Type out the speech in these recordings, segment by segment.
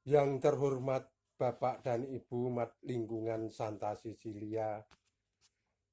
Yang terhormat Bapak dan Ibu Mat Lingkungan Santa Cecilia,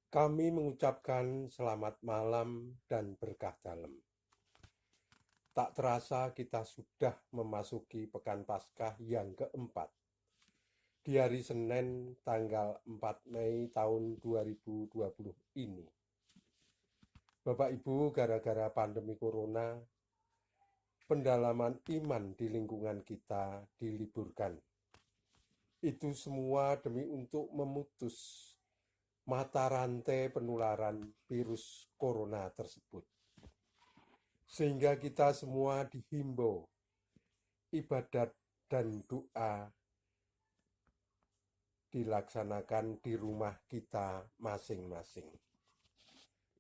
kami mengucapkan selamat malam dan berkah dalam. Tak terasa kita sudah memasuki Pekan Paskah yang keempat. Di hari Senin tanggal 4 Mei tahun 2020 ini. Bapak Ibu, gara-gara pandemi Corona, pendalaman iman di lingkungan kita diliburkan. Itu semua demi untuk memutus mata rantai penularan virus corona tersebut. Sehingga kita semua dihimbau ibadat dan doa dilaksanakan di rumah kita masing-masing.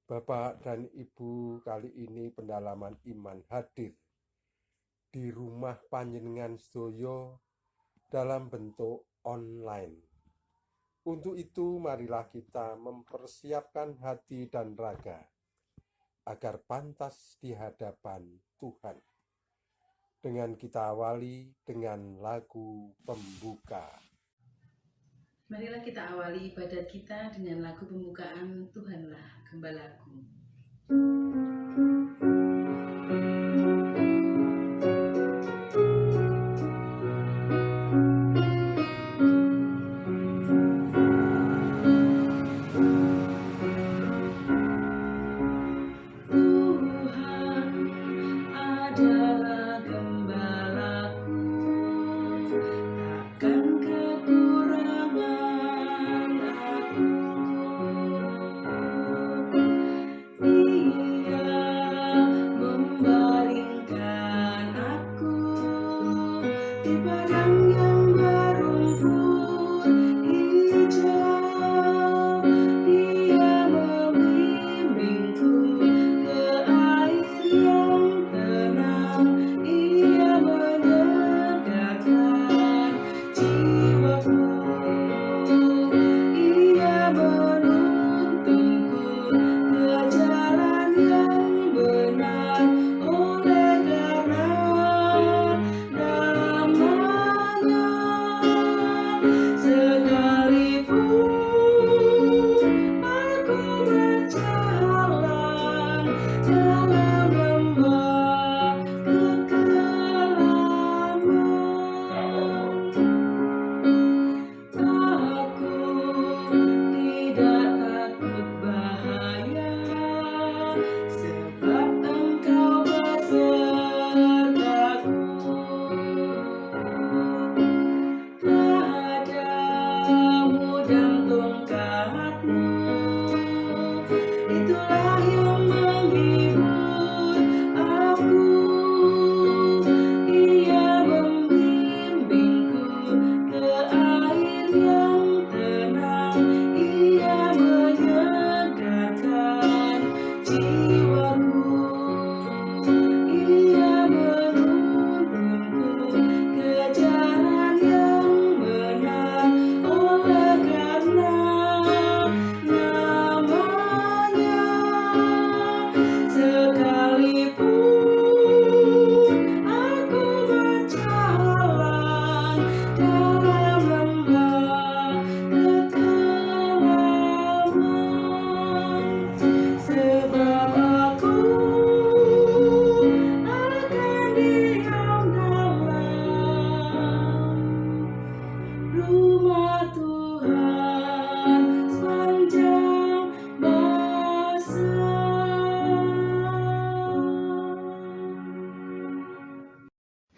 Bapak dan Ibu, kali ini pendalaman iman hadir di rumah panjenengan sedaya dalam bentuk online. Untuk itu, marilah kita mempersiapkan hati dan raga agar pantas di hadapan Tuhan. Dengan kita awali dengan lagu pembuka. Marilah kita awali ibadat kita dengan lagu pembukaan Tuhanlah Gembalaku.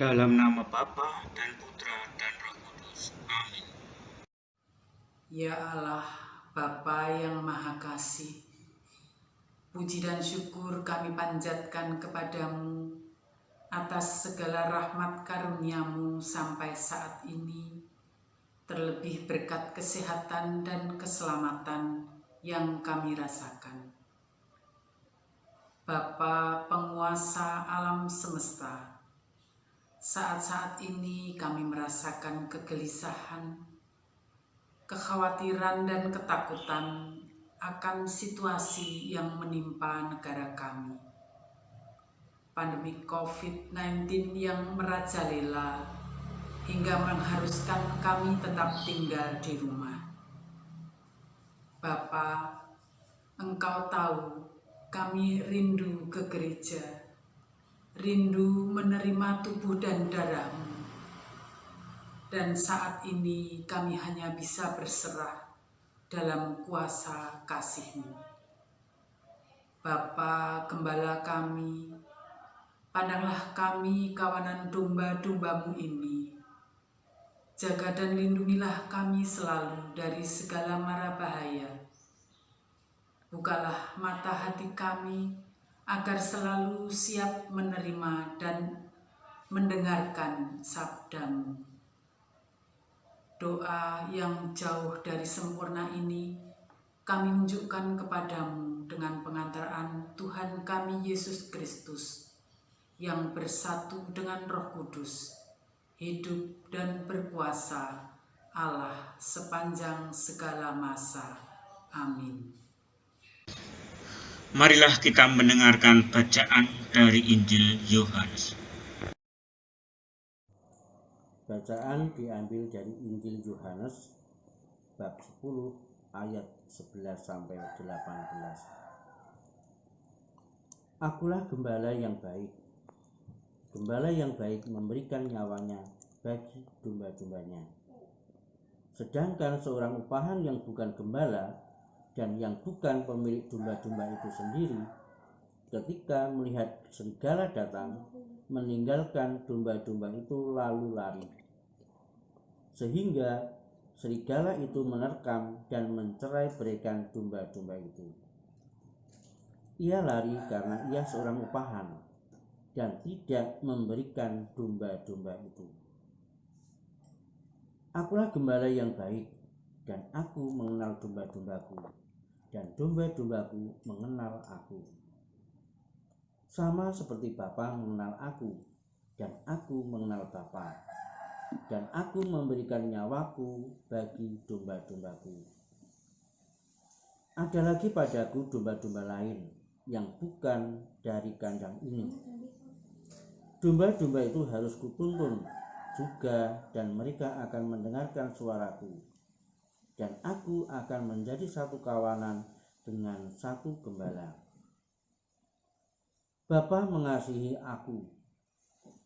Dalam nama Bapa dan Putra dan Roh Kudus. Amin. Ya Allah, Bapa yang Maha Kasih, puji dan syukur kami panjatkan kepadamu atas segala rahmat karunia-Mu sampai saat ini, terlebih berkat kesehatan dan keselamatan yang kami rasakan. Bapa penguasa alam semesta, saat-saat ini kami merasakan kegelisahan, kekhawatiran dan ketakutan akan situasi yang menimpa negara kami. Pandemi COVID-19 yang merajalela hingga mengharuskan kami tetap tinggal di rumah. Bapa, Engkau tahu kami rindu ke gereja, rindu menerima tubuh dan darah-Mu. Dan saat ini kami hanya bisa berserah dalam kuasa kasih-Mu. Bapa Gembala kami, pandanglah kami kawanan domba-domba-Mu ini. Jaga dan lindungilah kami selalu dari segala mara bahaya. Bukalah mata hati kami agar selalu siap menerima dan mendengarkan sabda-Mu. Doa yang jauh dari sempurna ini kami unjukkan kepadamu dengan pengantaran Tuhan kami Yesus Kristus yang bersatu dengan Roh Kudus, hidup dan berkuasa Allah sepanjang segala masa. Amin. Marilah kita mendengarkan bacaan dari Injil Yohanes. Bacaan diambil dari Injil Yohanes bab 10 ayat 11 sampai 18. Akulah gembala yang baik. Gembala yang baik memberikan nyawanya bagi domba-dombanya. Sedangkan seorang upahan yang bukan gembala dan yang bukan pemilik domba-domba itu sendiri, ketika melihat serigala datang, meninggalkan domba-domba itu lalu lari. Sehingga serigala itu menerkam dan mencerai-beraikan domba-domba itu. Ia lari karena ia seorang upahan dan tidak memberikan domba-domba itu. Akulah gembala yang baik, dan aku mengenal domba-dombaku, dan domba-dombaku mengenal aku. Sama seperti Bapa mengenal aku, dan aku mengenal Bapa, dan aku memberikan nyawaku bagi domba-dombaku. Ada lagi padaku domba-domba lain yang bukan dari kandang ini. Domba-domba itu harus kutuntun juga, dan mereka akan mendengarkan suaraku, dan aku akan menjadi satu kawanan dengan satu gembala. Bapa mengasihi aku,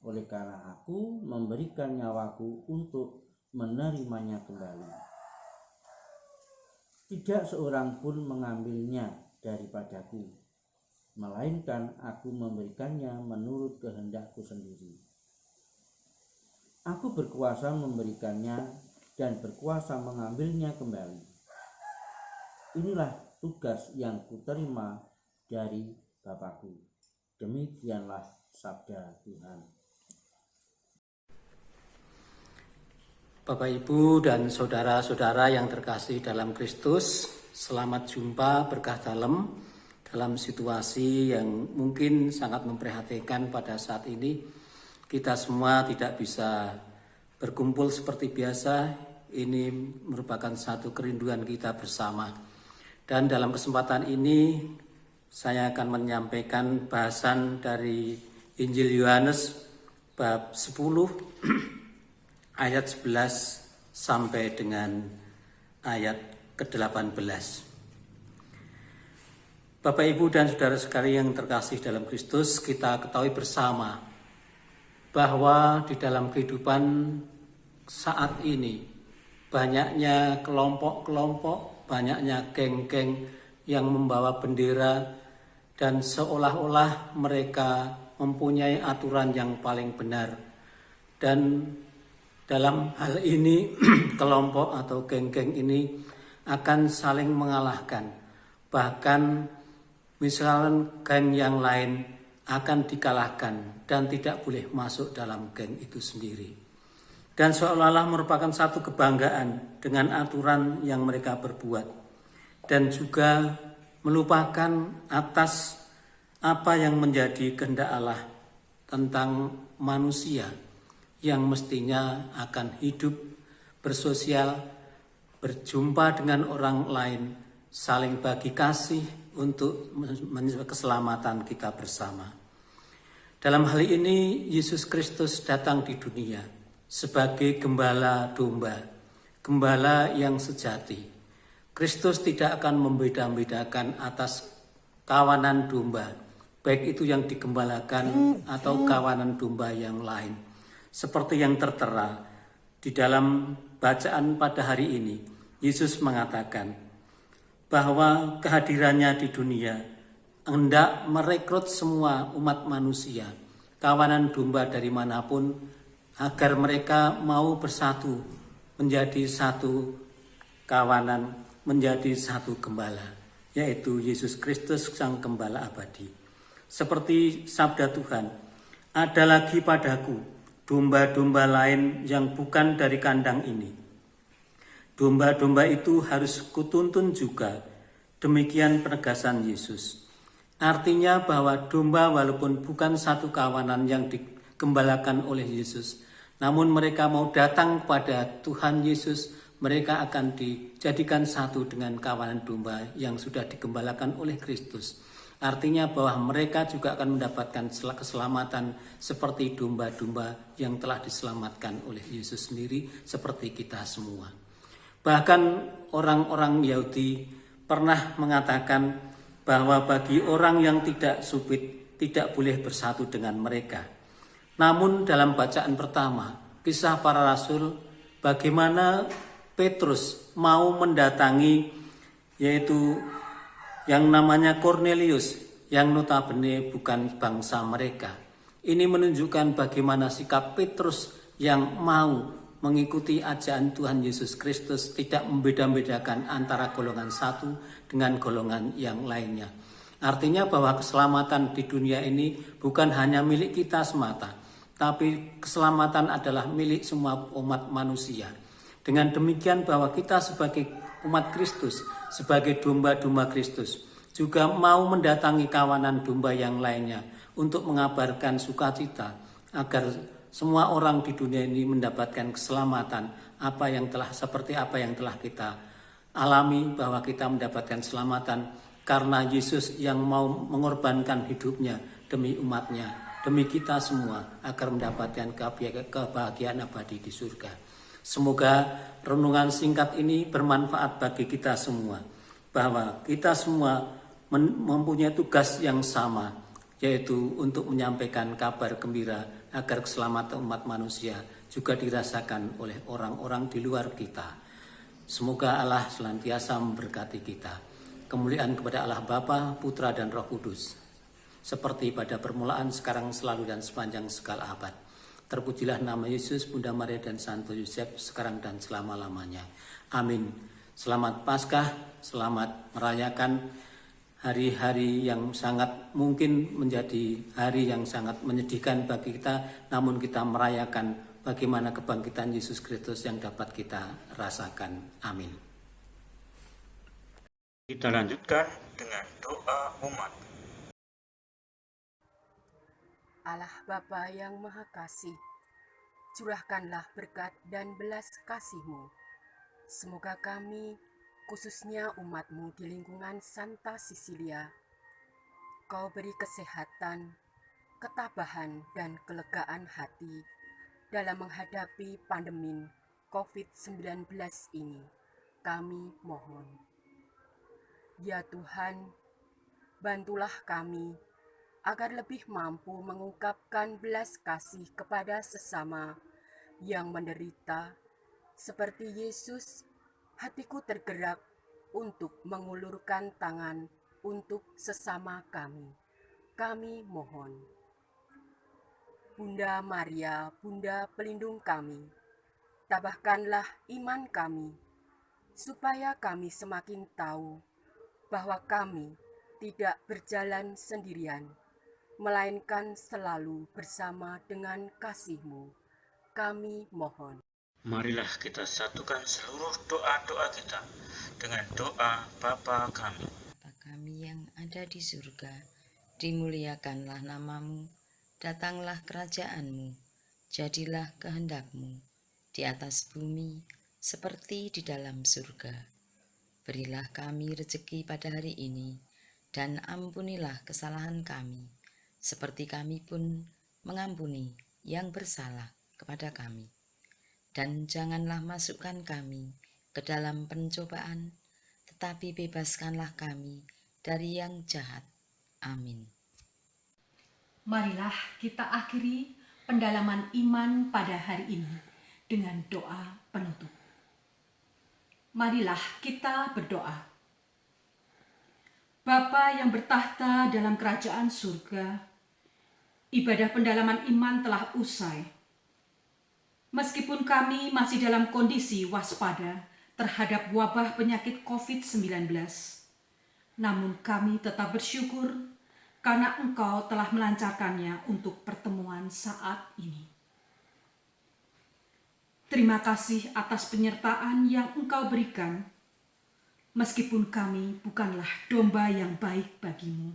oleh karena aku memberikan nyawaku untuk menerimanya kembali. Tidak seorang pun mengambilnya daripadaku, melainkan aku memberikannya menurut kehendakku sendiri. Aku berkuasa memberikannya dan berkuasa mengambilnya kembali. Inilah tugas yang kuterima dari Bapakku. Demikianlah sabda Tuhan. Bapak, Ibu, dan saudara-saudara yang terkasih dalam Kristus, selamat jumpa berkah dalam situasi yang mungkin sangat memprihatinkan pada saat ini. Kita semua tidak bisa berkumpul seperti biasa. Ini merupakan satu kerinduan kita bersama. Dan dalam kesempatan ini saya akan menyampaikan bahasan dari Injil Yohanes bab 10 ayat 11 sampai dengan ayat ke-18. Bapak, Ibu, dan saudara sekalian yang terkasih dalam Kristus, kita ketahui bersama bahwa di dalam kehidupan saat ini banyaknya kelompok-kelompok, banyaknya geng-geng yang membawa bendera dan seolah-olah mereka mempunyai aturan yang paling benar. Dan dalam hal ini kelompok atau geng-geng ini akan saling mengalahkan. Bahkan misalnya geng yang lain akan dikalahkan dan tidak boleh masuk dalam geng itu sendiri. Dan seolah-olah merupakan satu kebanggaan dengan aturan yang mereka perbuat. Dan juga melupakan atas apa yang menjadi kehendak Allah tentang manusia yang mestinya akan hidup, bersosial, berjumpa dengan orang lain, saling bagi kasih untuk keselamatan kita bersama. Dalam hal ini, Yesus Kristus datang di dunia sebagai gembala domba, gembala yang sejati. Kristus tidak akan membeda-bedakan atas kawanan domba, baik itu yang digembalakan atau kawanan domba yang lain. Seperti yang tertera di dalam bacaan pada hari ini, Yesus mengatakan bahwa kehadirannya di dunia hendak merekrut semua umat manusia, kawanan domba dari manapun, agar mereka mau bersatu menjadi satu kawanan, menjadi satu gembala, yaitu Yesus Kristus Sang Gembala abadi. Seperti sabda Tuhan, ada lagi padaku domba-domba lain yang bukan dari kandang ini. Domba-domba itu harus kutuntun juga. Demikian penegasan Yesus. Artinya bahwa domba walaupun bukan satu kawanan yang digembalakan oleh Yesus, namun mereka mau datang kepada Tuhan Yesus, mereka akan dijadikan satu dengan kawanan domba yang sudah digembalakan oleh Kristus. Artinya bahwa mereka juga akan mendapatkan keselamatan seperti domba-domba yang telah diselamatkan oleh Yesus sendiri, seperti kita semua. Bahkan orang-orang Yahudi pernah mengatakan bahwa bagi orang yang tidak subit tidak boleh bersatu dengan mereka. Namun dalam bacaan pertama, Kisah Para Rasul, bagaimana Petrus mau mendatangi yaitu yang namanya Kornelius, yang notabene bukan bangsa mereka. Ini menunjukkan bagaimana sikap Petrus yang mau mengikuti ajakan Tuhan Yesus Kristus, tidak membeda-bedakan antara golongan satu dengan golongan yang lainnya. Artinya bahwa keselamatan di dunia ini bukan hanya milik kita semata, tapi keselamatan adalah milik semua umat manusia. Dengan demikian bahwa kita sebagai umat Kristus, sebagai domba-domba Kristus, juga mau mendatangi kawanan domba yang lainnya untuk mengabarkan sukacita agar semua orang di dunia ini mendapatkan keselamatan seperti apa yang telah kita alami, bahwa kita mendapatkan keselamatan karena Yesus yang mau mengorbankan hidupnya demi umatnya, demi kita semua agar mendapatkan kebahagiaan abadi di surga. Semoga renungan singkat ini bermanfaat bagi kita semua, bahwa kita semua mempunyai tugas yang sama, yaitu untuk menyampaikan kabar gembira agar keselamatan umat manusia juga dirasakan oleh orang-orang di luar kita. Semoga Allah senantiasa memberkati kita. Kemuliaan kepada Allah Bapa, Putra dan Roh Kudus, seperti pada permulaan, sekarang, selalu, dan sepanjang segala abad. Terpujilah nama Yesus, Bunda Maria, dan Santo Yosef, sekarang dan selama-lamanya. Amin. Selamat Paskah, selamat merayakan hari-hari yang sangat mungkin menjadi hari yang sangat menyedihkan bagi kita, namun kita merayakan bagaimana kebangkitan Yesus Kristus yang dapat kita rasakan. Amin. Kita lanjutkan dengan doa umat. Allah Bapa yang Maha Kasih, curahkanlah berkat dan belas kasih-Mu. Semoga kami, khususnya umat-Mu di lingkungan Santa Cecilia, Kau beri kesehatan, ketabahan, dan kelegaan hati dalam menghadapi pandemi COVID-19 ini. Kami mohon. Ya Tuhan, bantulah kami agar lebih mampu mengungkapkan belas kasih kepada sesama yang menderita. Seperti Yesus, hatiku tergerak untuk mengulurkan tangan untuk sesama kami. Kami mohon. Bunda Maria, Bunda pelindung kami, tabahkanlah iman kami, supaya kami semakin tahu bahwa kami tidak berjalan sendirian, melainkan selalu bersama dengan kasih-Mu. Kami mohon. Marilah kita satukan seluruh doa-doa kita dengan doa Bapa kami. Bapa kami yang ada di surga, dimuliakanlah nama-Mu, datanglah kerajaan-Mu, jadilah kehendak-Mu di atas bumi seperti di dalam surga. Berilah kami rezeki pada hari ini, dan ampunilah kesalahan kami, seperti kami pun mengampuni yang bersalah kepada kami. dan janganlah masukkan kami ke dalam pencobaan, tetapi bebaskanlah kami dari yang jahat. Amin. Marilah kita akhiri pendalaman iman pada hari ini dengan doa penutup. Marilah kita berdoa. Bapa yang bertahta dalam kerajaan surga, ibadah pendalaman iman telah usai. Meskipun kami masih dalam kondisi waspada terhadap wabah penyakit COVID-19, namun kami tetap bersyukur karena Engkau telah melancarkannya untuk pertemuan saat ini. Terima kasih atas penyertaan yang Engkau berikan, meskipun kami bukanlah domba yang baik bagimu.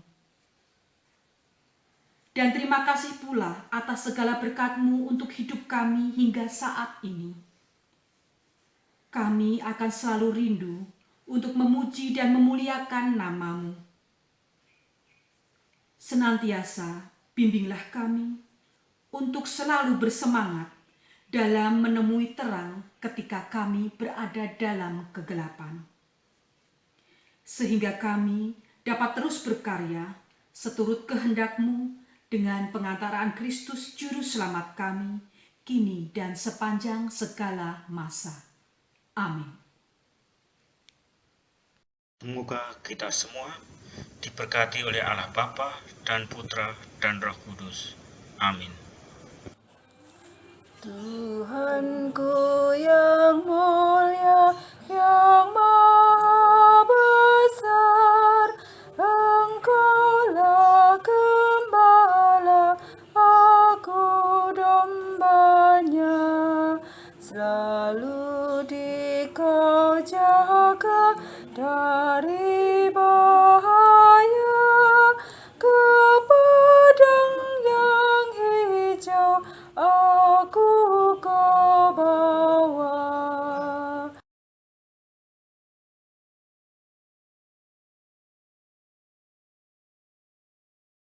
Dan terima kasih pula atas segala berkat-Mu untuk hidup kami hingga saat ini. Kami akan selalu rindu untuk memuji dan memuliakan nama-Mu. Senantiasa bimbinglah kami untuk selalu bersemangat dalam menemui terang ketika kami berada dalam kegelapan. Sehingga kami dapat terus berkarya seturut kehendak-Mu dengan pengantaraan Kristus Juru Selamat kami, kini dan sepanjang segala masa. Amin. Semoga kita semua diberkati oleh Allah Bapa dan Putra dan Roh Kudus. Amin. Tuhanku yang mulia, yang maha besar, Engkaulah gembala, aku dombanya. Selalu Dikau jaga dari